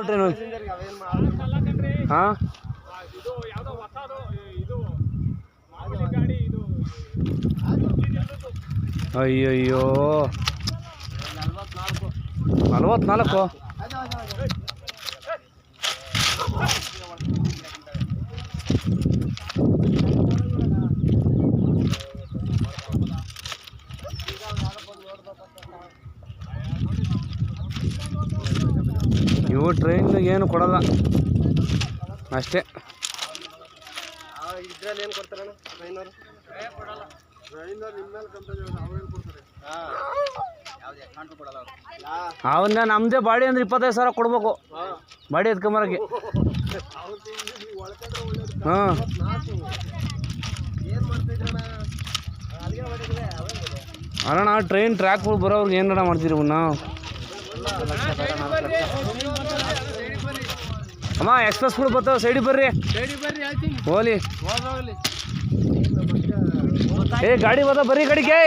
Train ಹಾಂ ಅಯ್ಯಯ್ಯೋ 44 ಇವು ಟ್ರೈನ್ ಏನು ಕೊಡಲ್ಲ ಅಷ್ಟೇ. ಇದ್ರಲ್ಲಿ ಏನು ಕೊಡ್ತಾರಣ್ಣ ಟ್ರೈನರು? ಅವನ್ನ ನಮ್ಮದೇ ಬಾಡಿ ಅಂದ್ರೆ 25,000 ಕೊಡ್ಬೇಕು ಬಾಡಿ ಎತ್ಕೊಂಬರಕ್ಕೆ. ಹಾಂ ಅಣ್ಣ ಟ್ರೈನ್ ಟ್ರ್ಯಾಕ್ ಬರೋರ್ಗೆ ಏನಣ್ಣ ಮಾಡ್ತೀರಿ ನಾವು? ಅಮ್ಮ ಎಕ್ಸ್ಪ್ರೆಸ್ಗಳು ಬರ್ತಾವೆ, ಸೈಡಿಗೆ ಬರ್ರಿ ಹೋಲಿ. ಏ ಗಾಡಿ ಬರ್ತಾವ ಬರ್ರಿ ಕಡೆಗೆ.